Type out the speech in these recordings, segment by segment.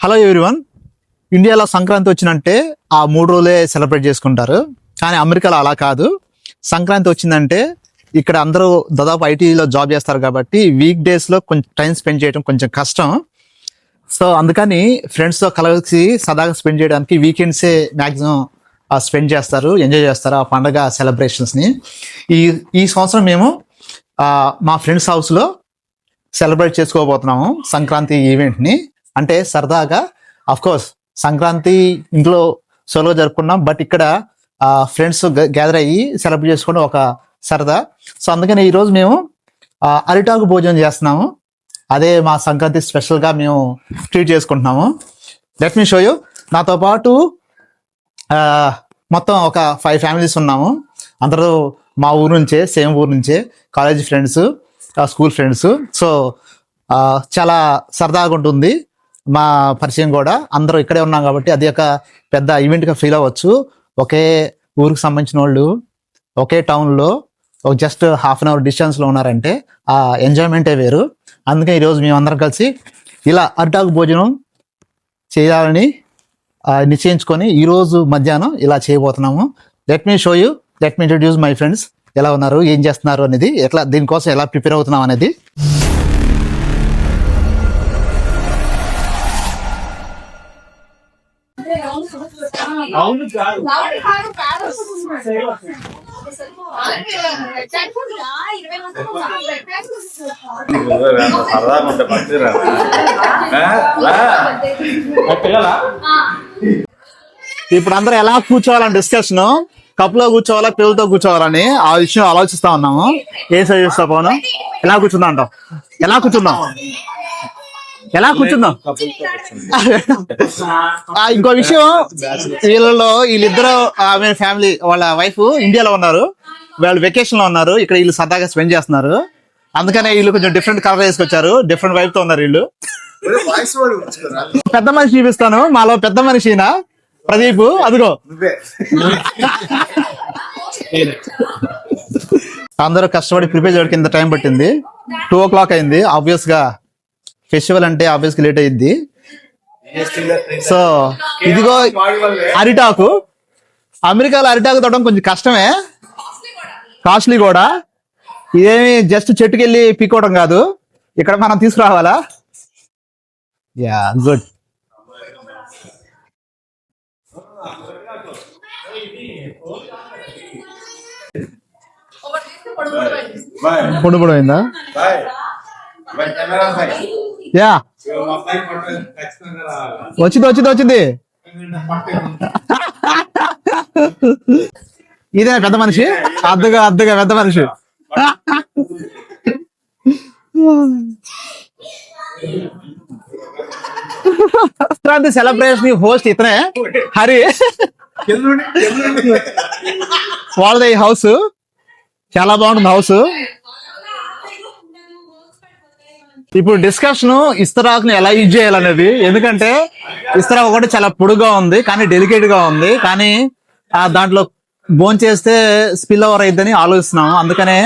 Hello everyone. ఇండియాలో సంక్రాంతి వచ్చినంటే ఆ 3 రోజులే సెలబ్రేట్ చేసుకుంటారు. కానీ అమెరికాలో అలా కాదు. సంక్రాంతి వచ్చిందంటే ఇక్కడ అందరూ దాదాపు ఐటీలో జాబ్ చేస్తారు కాబట్టి వీక్ డేస్లో కొంచెం టైం స్పెండ్ చేయడం కొంచెం కష్టం. సో అందుకని ఫ్రెండ్స్తో కలిసి సదాగా స్పెండ్ చేయడానికి వీకెండ్సే మ్యాక్సిమం స్పెండ్ చేస్తారు, ఎంజాయ్ చేస్తారు ఆ పండగ సెలబ్రేషన్స్ని. ఈ సంవత్సరం మేము మా ఫ్రెండ్స్ హౌస్లో సెలబ్రేట్ చేసుకోబోతున్నాము సంక్రాంతి ఈవెంట్ని. అంటే సరదాగా కోర్స్ సంక్రాంతి ఇంట్లో సోలో జరుపుకున్నాం, బట్ ఇక్కడ ఫ్రెండ్స్ గ్యాదర్ అయ్యి సెలబ్రేట్ చేసుకోవడం ఒక సరదా. సో అందుకని ఈరోజు మేము అరిటాకు భోజనం చేస్తున్నాము. అదే మా సంక్రాంతి స్పెషల్గా మేము ట్రీట్ చేసుకుంటున్నాము. Let me show you. నాతో పాటు మొత్తం ఒక 5 ఫ్యామిలీస్ ఉన్నాము. అందరూ మా ఊరు నుంచే, సేమ్ ఊరు నుంచే, college friends, school friends. So చాలా సరదాగా ఉంటుంది మా పరిచయం కూడా. అందరూ ఇక్కడే ఉన్నాం కాబట్టి అది ఒక పెద్ద ఈవెంట్గా ఫీల్ అవ్వచ్చు. ఒకే ఊరికి సంబంధించిన వాళ్ళు ఒకే టౌన్లో ఒక జస్ట్ హాఫ్ అన్ అవర్ డిస్టెన్స్లో ఉన్నారంటే ఆ ఎంజాయ్మెంటే వేరు. అందుకే ఈరోజు మేమందరం కలిసి ఇలా అరిటాకు భోజనం చేయాలని నిశ్చయించుకొని ఈరోజు మధ్యాహ్నం ఇలా చేయబోతున్నాము. Let me show you, let me introduce my friends. ఎలా ఉన్నారు, ఏం చేస్తున్నారు అనేది, ఎట్లా దీనికోసం ఎలా ప్రిపేర్ అవుతున్నాం అనేది. ఇప్పుడు అందరూ ఎలా కూర్చోవాలని డిస్కషన్, కప్పులో కూర్చోవాలా పిల్లలతో కూర్చోవాలని ఆ విషయం ఆలోచిస్తా ఉన్నాము. ఏం సజెస్తా పోను, ఎలా కూర్చుందాం అంటాం? ఎలా కూర్చుందాం ఇంకో విషయం, వీళ్ళిద్దరు ఫ్యామిలీ వాళ్ళ వైఫ్ ఇండియాలో ఉన్నారు, వాళ్ళు వెకేషన్ లో ఉన్నారు. ఇక్కడ వీళ్ళు సరదాగా స్పెండ్ చేస్తున్నారు. అందుకనే వీళ్ళు కొంచెం డిఫరెంట్ కలర్ వేసుకొచ్చారు, డిఫరెంట్ వైఫ్ తో ఉన్నారు వీళ్ళు. పెద్ద మనిషి చూపిస్తాను. మాలో పెద్ద మనిషినా ప్రదీప్, అదిగో. అందరూ కష్టపడి ప్రిపేర్ చేయడానికి ఇంత టైం పట్టింది. 2 o'clock అయింది. ఆబ్వియస్ గా ఫెస్టివల్ అంటే ఆబ్వియస్ గా లేట్ అయింది. సో ఇదిగో అరిటాకు. అమెరికాలో అరిటాకు తోవడం కొంచెం కష్టమే, కాస్ట్లీ కూడా. ఇదేమి జస్ట్ చెట్టుకెళ్ళి పీకోవడం కాదు, ఇక్కడ మనం తీసుకురావాలా. Yeah good. పొడి అయిందా? యా వచ్చింది. ఇదే పెద్ద మనిషి, అద్దుగా పెద్ద మనిషి. సంక్రాంతి సెలబ్రేషన్ హోస్ట్ ఇతనే, హరి. వాళ్ళది హౌస్ చాలా బాగుంటుంది హౌస్. ఇప్పుడు డిస్కషన్ ఇస్తరాకుని ఎలా యూజ్ చేయాలనేది. ఎందుకంటే ఇస్తరాకు ఒకటి చాలా పొడుగా ఉంది, కానీ డెలికేట్ గా ఉంది, కానీ దాంట్లో భోంచేస్తే స్పిల్ ఓవర్ అయిద్దని ఆలోచిస్తున్నాము. అందుకనే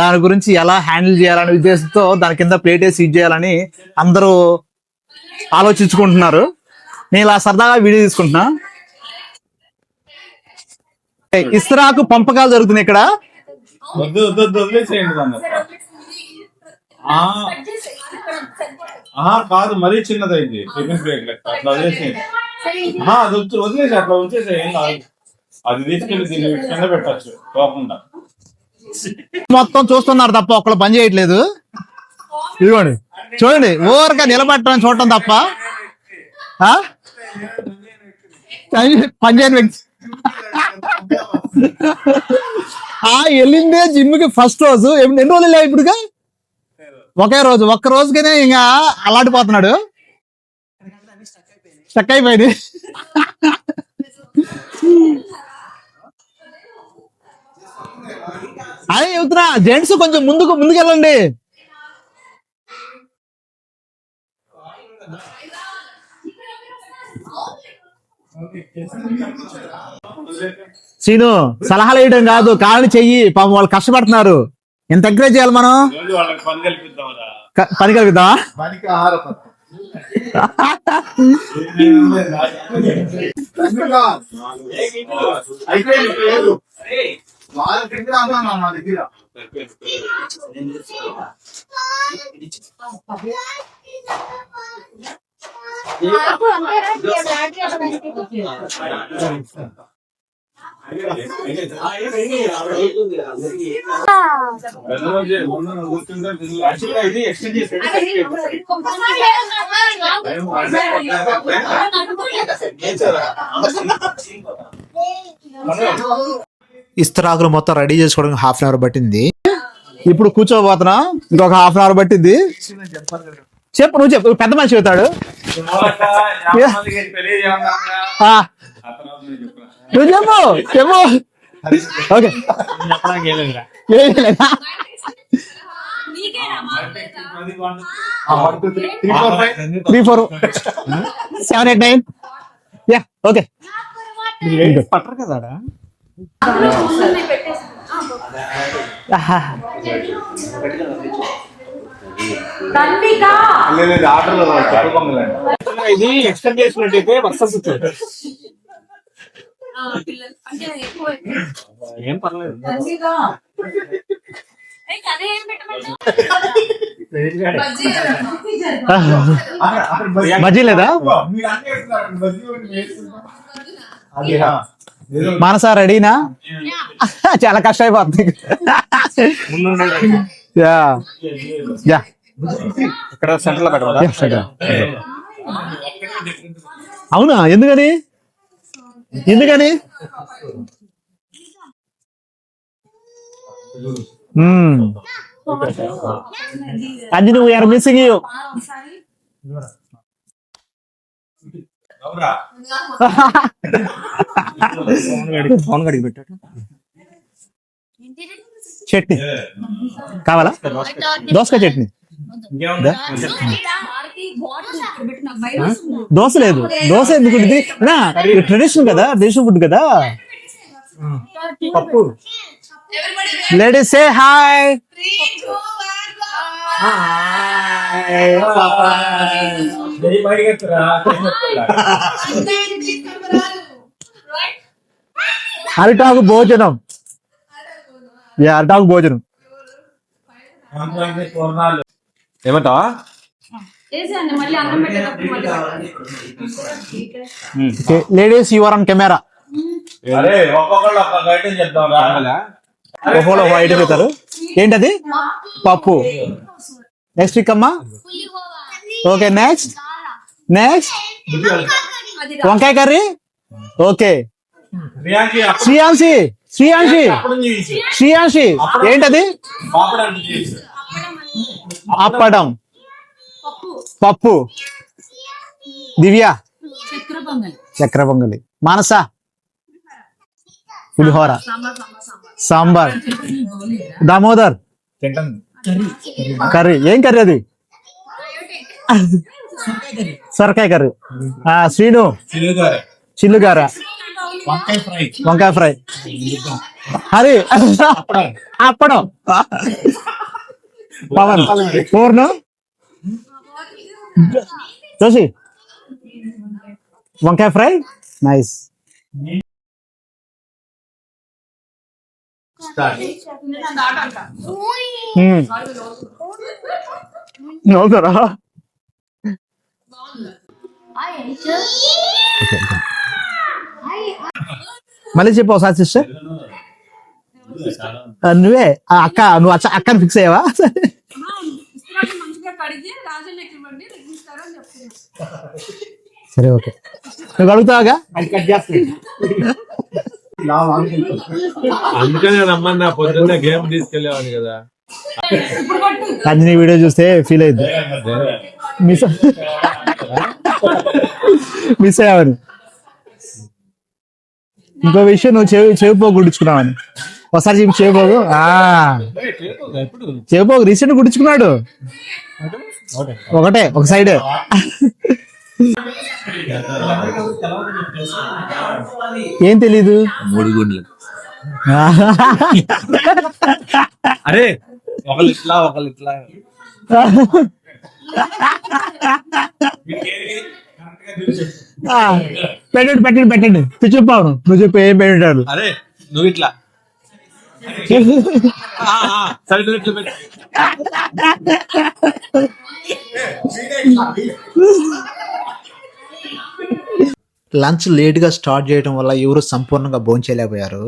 దాని గురించి ఎలా హ్యాండిల్ చేయాలనే ఉద్దేశంతో దాని కింద ప్లేట్ వేసి యూజ్ చేయాలని అందరూ ఆలోచించుకుంటున్నారు. నేను ఇలా సరదాగా వీడియో తీసుకుంటున్నా. ఇస్తరాకు పంపకాలు జరుగుతున్నాయి ఇక్కడ. కాదు, మరీ చిన్నదైంది. అట్లా వదిలేసి అట్లా వచ్చేసి ఏం కాదు. అది తీసుకెళ్ళి దీన్ని కింద పెట్టచ్చు పోకుండా. మొత్తం చూస్తున్నారు తప్ప ఒక్కళ్ళు పని చేయట్లేదు. ఇదిగోండి చూడండి, ఓవర్గా నిలబెట్టడం చూడటం తప్ప పని చేయని వ్యక్తి. వెళ్ళిందే జిమ్ కి ఫస్ట్ రోజు. ఎన్ని రోజులు వెళ్ళా ఇప్పుడుగా? ఒక్క రోజుకనే ఇంకా అలాంటిపోతున్నాడు, స్టక్ అయిపోయింది. అదే చెబుతున్నా, జెంట్స్ కొంచెం ముందుకెళ్ళండి. సీను సలహాలు వేయడం కాదు, కాళ్ళు చెయ్యి. పాపం వాళ్ళు కష్టపడుతున్నారు. ఎంత ఎంకరేజ్ చేయాలి మనం? పని కల్పిద్దామా? ఇది ఎక్స్టెండ్ చేసి ఇస్తరాకులు మొత్తం రెడీ చేసుకోవడానికి 1/2 అవర్ పట్టింది. ఇప్పుడు కూర్చోబోతున్నా, ఇంకొక 1/2 అవర్ పట్టింది. చెప్పు, నువ్వు చెప్పు, పెద్ద మనిషి చెబుతాడు. ఆ, నువ్వు చెప్పు చెప్పు. ఓకే, ఏం లేదా? 3, 4, 7, 8, 9. Yeah, okay. పట్టరు కదా ఇది ఎక్స్టెండ్ చేసినట్టయితే వర్షం కూర్చోండి. ఏం పర్లేదు. బజ్జీ లేదా? మనసా రెడీనా? చాలా కష్టం అయిపోతుంది. యా యా, ఇక్కడ సెంటర్ లో పెట్టాలి. అవునా? ఎందుకని ఎందుకని? Anjani, we're missing you. Phone గడికి పెట్టాడు. చట్నీ కావాలా? దోసకాయ చట్నీ. దోశ లేదు. దోశ ఎందుకు? ట్రెడిషనల్ కదా, ట్రెడిషనల్ ఫుడ్ కదా. పప్పు. Ladies say hi. అరిటాకు భోజనం. అరిటాకు భోజనం. ఏమంటావా? Ladies you are on camera. ఒక్కొక్కళ్ళు ఐటమ్ చెప్తారు. ఏంటది? పప్పు. నెక్స్ట్ వీక్ అమ్మా. ఓకే, నెక్స్ట్ వంకాయ కర్రీ. ఓకే, శ్రీయాంశి ఏంటది? అప్పడం. పప్పు. దివ్య చక్ర పొంగలి. మానస పులిహోర. సాంబార్. దామోదర్ కర్రీ. ఏం కర్రీ అది? సొరకాయ కర్రీ. శ్రీను చిల్లుగార. వంకాయ ఫ్రై. హరి అప్పడం. పవన్ పూర్ణ. చూసి వంకాయ ఫ్రై. నైస్. నవ్వుతారా? మళ్ళీ చెప్పు ఒకసారి సిస్టర్. నువ్వే అక్క, నువ్వు అక్కని ఫిక్స్ అయ్యావా? సరే, ఓకే. నువ్వు అడుగుతావాగా? అందుకనే రమ్మన్నా, పొద్దున్న గేమ్ తీసుకెళ్ళేవాడిని కదా. అంజనీ వీడియో చూస్తే ఫీల్ అయింది. మిస్ అయ్యావని. ఇంకో విషయం, నువ్వు చెవిపోగు గుడ్డించుకున్నావని. ఒకసారి చెప్పి చెవిపోగు. చెవిపోగు రీసెంట్ గుడ్డించుకున్నాడు. ఒకటే, ఒక సైడ్. ఏం తెలీదు? 3 గుండ్లు. అరే, ఒకళ్ళు ఇట్లా ఒకళ్ళు ఇట్లా. పెట్టండి పెట్టండి పెట్టండి నువ్వు చెప్పావు నువ్వు చెప్పు ఏం పెట్టారు అరే నువ్వు ఇట్లా సైడ్ ఇట్లా పెట్టు. లంచ్ లేట్గా స్టార్ట్ చేయడం వల్ల ఎవరు సంపూర్ణంగా భోంచేయలేకపోయారు.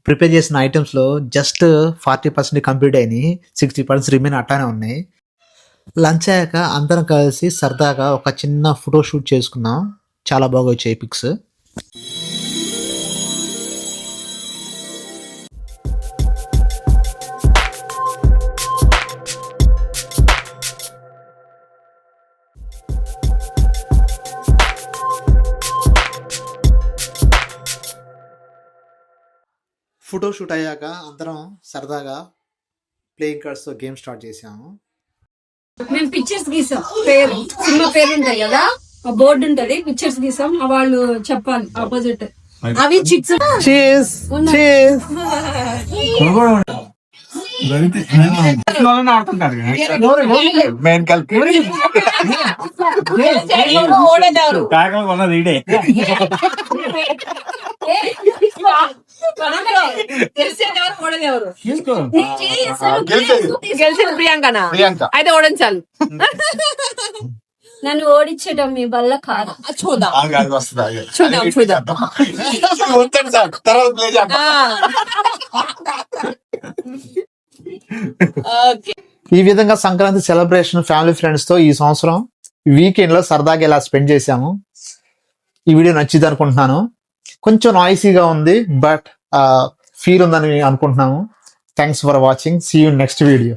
ప్రిపేర్ చేసిన ఐటమ్స్లో జస్ట్ 40% కంప్లీట్ అయినాయి, 60% రిమైన్ అట్టానే ఉన్నాయి. లంచ్ అయ్యాక అందరం కలిసి సరదాగా ఒక చిన్న ఫోటో షూట్ చేసుకున్నాం. చాలా బాగా వచ్చాయి పిక్స్. ఫోటో షూట్ అయ్యాక అందరం సరదాగా ప్లేయింగ్ కార్డ్స్తో గేమ్ స్టార్ట్ చేసాము. మేము పిక్చర్స్ గీసాం, పేరు సినిమా పేరు ఉంటాయి కదా, ఆ బోర్డు ఉంటది, పిక్చర్స్ గీసాం, వాళ్ళు చెప్పాలి ఆపోజిట్. అవి చిట్స్ గెలిచిన ప్రియాంకనా అయితే ఓడించాలి. నన్ను ఓడించడం మీ వల్ల కాదు. చూద్దాం చూద్దాం చూద్దాం. ఓకే, ఈ విధంగా సంక్రాంతి సెలబ్రేషన్ ఫ్యామిలీ ఫ్రెండ్స్ తో ఈ సంవత్సరం వీకెండ్ లో సరదాగా ఇలా స్పెండ్ చేశాము. ఈ వీడియో నచ్చింది అనుకుంటున్నాను. కొంచెం నాయిసీగా ఉంది, బట్ ఫీల్ ఉందని అనుకుంటున్నాము. Thanks for watching. See you next video.